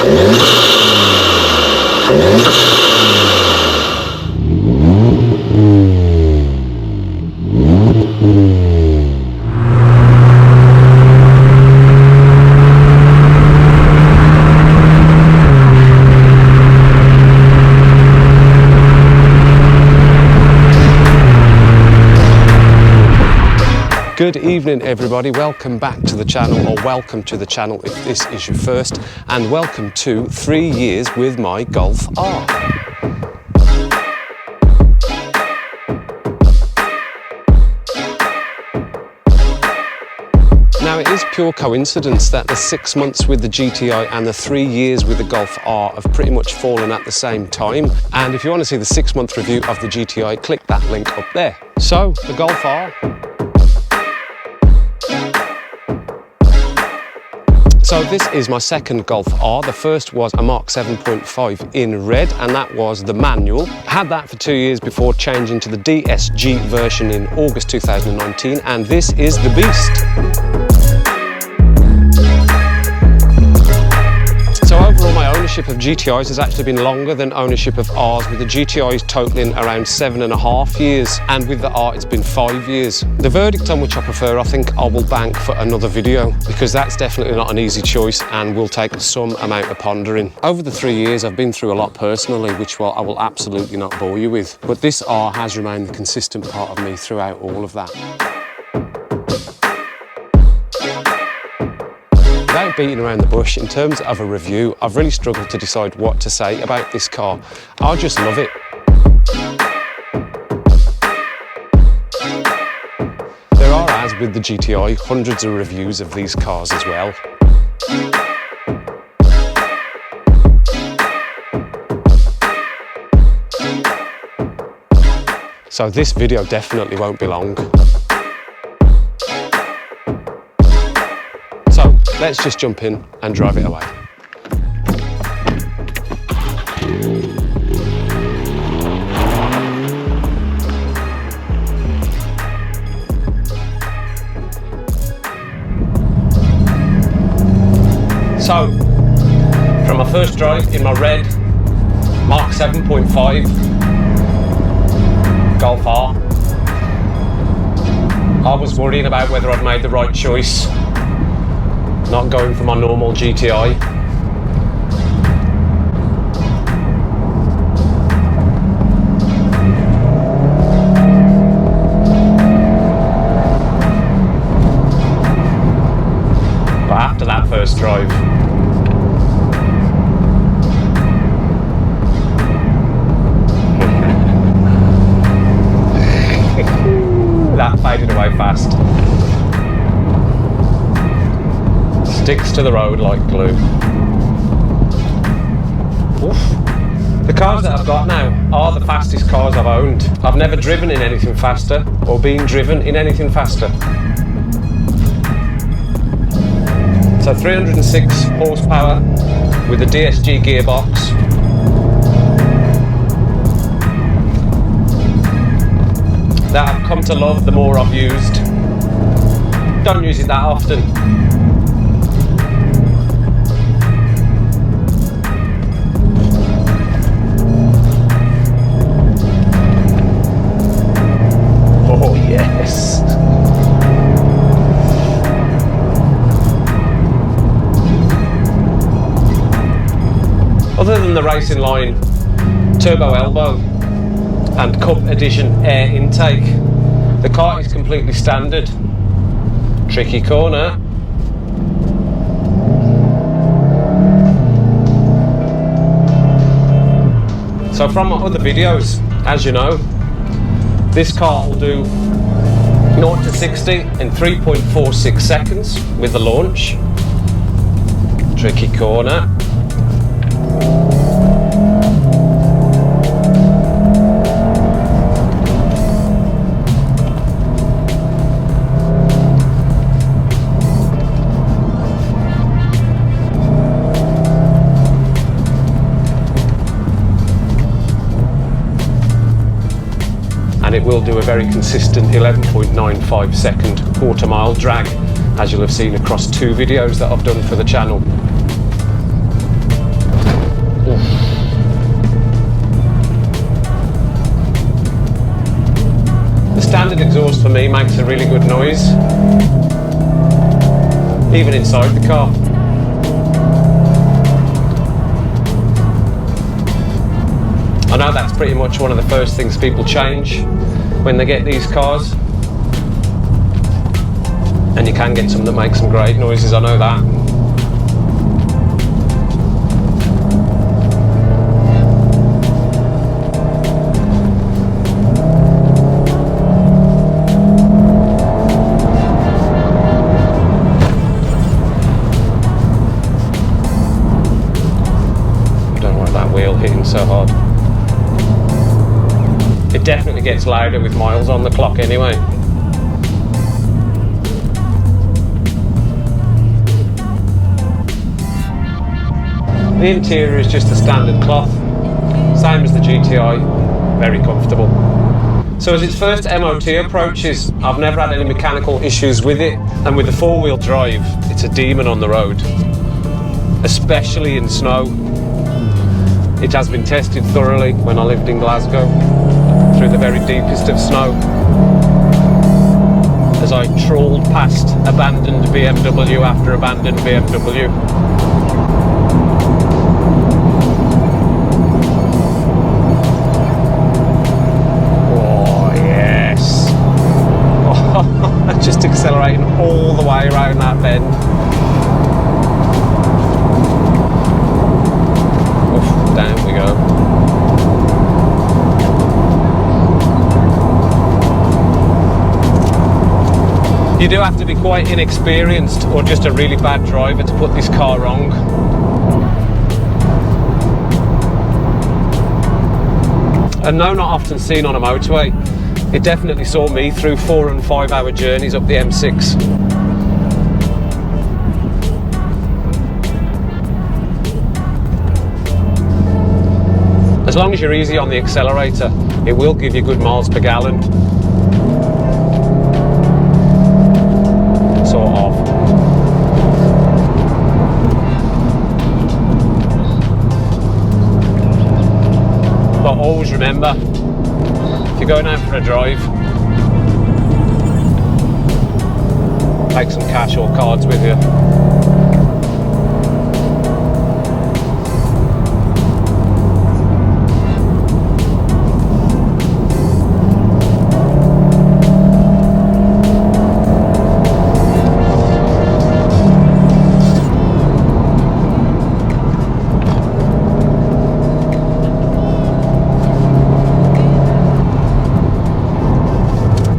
Good evening everybody, welcome back to the channel, or welcome to the channel if this is your first, and welcome to 3 years with my Golf R. Now it is pure coincidence that the 6 months with the GTI and the 3 years with the Golf R have pretty much fallen at the same time, and if you want to see the 6-month review of the GTI, click that link up there. So, the Golf R. So this is my second Golf R. The first was a MK7.5 in red, and that was the manual. Had that for 2 years before changing to the DSG version in August 2019, and this is the beast. So overall my ownership of GTIs has actually been longer than ownership of Rs, with the GTIs totaling around 7.5 years, and with the R it's been 5 years. The verdict on which I prefer, I think I will bank for another video, because that's definitely not an easy choice and will take some amount of pondering. Over the 3 years I've been through a lot personally, which I will absolutely not bore you with, but this R has remained the consistent part of me throughout all of that. Without beating around the bush, in terms of a review, I've really struggled to decide what to say about this car. I just love it. There are, as with the GTI, hundreds of reviews of these cars as well. So this video definitely won't be long. So let's just jump in and drive it away. So, from my first drive in my red MK7.5 Golf R, I was worrying about whether I'd made the right choice, not going for my normal GTI. But after that first drive, that faded away fast. Sticks to the road like glue. Oof. The cars that I've got now are the fastest cars I've owned. I've never driven in anything faster, or been driven in anything faster. So 306 horsepower with a DSG gearbox. That I've come to love the more I've used. Don't use it that often. Oh yes. Other than the racing line turbo elbow and Cup Edition air intake, the car is completely standard. Tricky corner. So from my other videos, as you know, this car will do 0 to 60 in 3.46 seconds with the launch. Tricky corner. And it will do a very consistent 11.95 second quarter mile drag, as you'll have seen across 2 videos that I've done for the channel. standard exhaust for me makes a really good noise, even inside the car. I know that's pretty much one of the first things people change when they get these cars. And you can get some that make some great noises, I know that. I don't like that wheel hitting so hard. It definitely gets louder with miles on the clock anyway. The interior is just a standard cloth, same as the GTI, very comfortable. So as its first MOT approaches, I've never had any mechanical issues with it, and with the four-wheel drive, it's a demon on the road, especially in snow. It has been tested thoroughly when I lived in Glasgow, through the very deepest of snow. As I trawled past abandoned BMW after abandoned BMW. Oh yes. Oh, just accelerating all the way around that bend. Oof, down we go. You do have to be quite inexperienced or just a really bad driver to put this car wrong. And no, not often seen on a motorway. It definitely saw me through 4 and 5 hour journeys up the M6. As long as you're easy on the accelerator, it will give you good miles per gallon. Sort of. But always remember, if you're going out for a drive, take some cash or cards with you.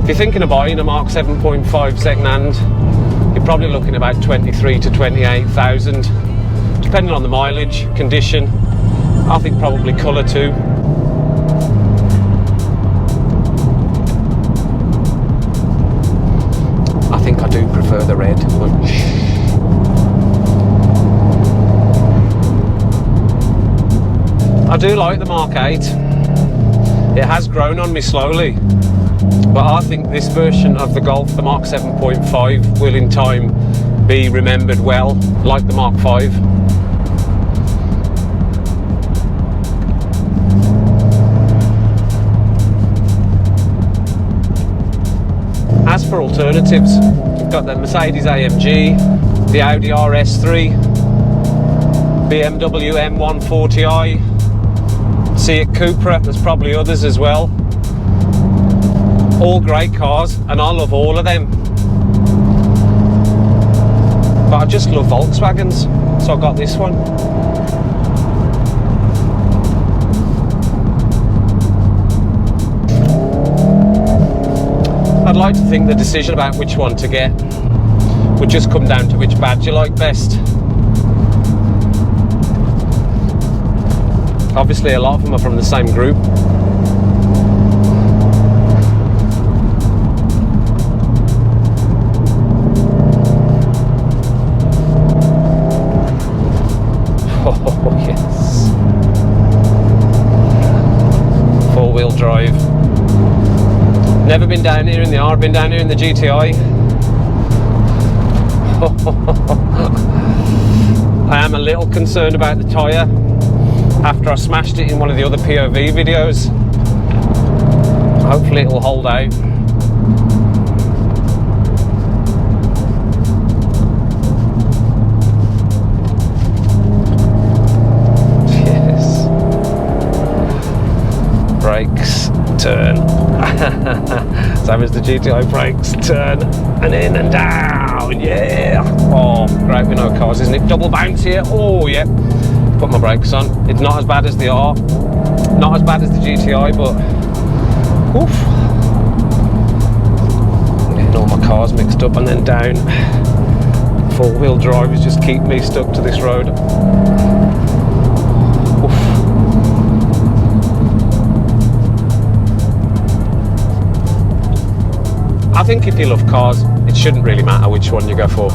If you're thinking of buying a Mark 7.5 second-hand, you're probably looking about 23 to 28,000, depending on the mileage, condition. I think probably colour too. I think I do prefer the red, but I do like the Mark 8. It has grown on me slowly. But I think this version of the Golf, the Mark 7.5, will in time be remembered well, like the Mark 5. As for alternatives, we've got the Mercedes AMG, the Audi RS3, BMW M140i, Seat Cupra, there's probably others as well. All great cars, and I love all of them. But I just love Volkswagens, so I got this one. I'd like to think the decision about which one to get would just come down to which badge you like best. Obviously a lot of them are from the same group. Oh yes. 4-wheel drive. Never been down here in the R, been down here in the GTI. I am a little concerned about the tyre after I smashed it in one of the other POV videos. Hopefully it will hold out. turn. Same as the GTI brakes, turn, and in and down, yeah. Oh, great with no cars, isn't it? Double bounce here, oh yeah. Put my brakes on. It's not as bad as the R, not as bad as the GTI, but oof. Getting all my cars mixed up and then down. Four-wheel drive is just keep me stuck to this road. Oof. I think if you love cars, it shouldn't really matter which one you go for.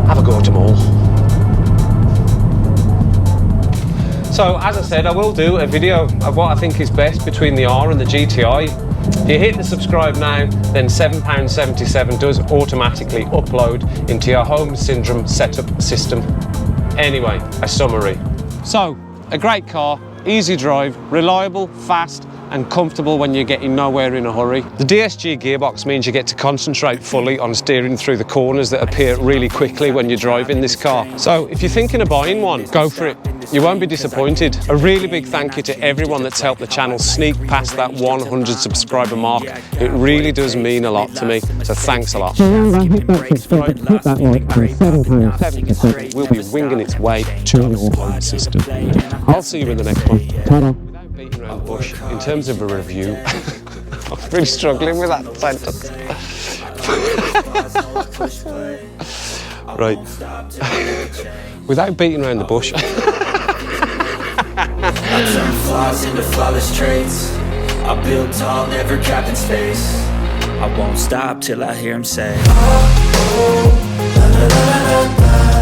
Have a go at them all. So, as I said, I will do a video of what I think is best between the R and the GTI. If you hit the subscribe now, then £7.77 does automatically upload into your home syndrome setup system. Anyway, a summary. So, a great car, easy drive, reliable, fast, and comfortable when you're getting nowhere in a hurry. The DSG gearbox means you get to concentrate fully on steering through the corners that appear really quickly when you're driving this car. So if you're thinking of buying one, go for it. You won't be disappointed. A really big thank you to everyone that's helped the channel sneak past that 100 subscriber mark. It really does mean a lot to me, so thanks a lot. Hit that like for £7. We'll be winging its way To your home system. I'll see you in the next one. Ta-da. Without beating around the bush, in terms of a review, I'm really struggling with that sentence. Right. Without beating around the bush. I turn flaws into flawless traits. I build tall, never capped in space. I won't stop till I hear him say, oh, oh, la, la, la, la, la.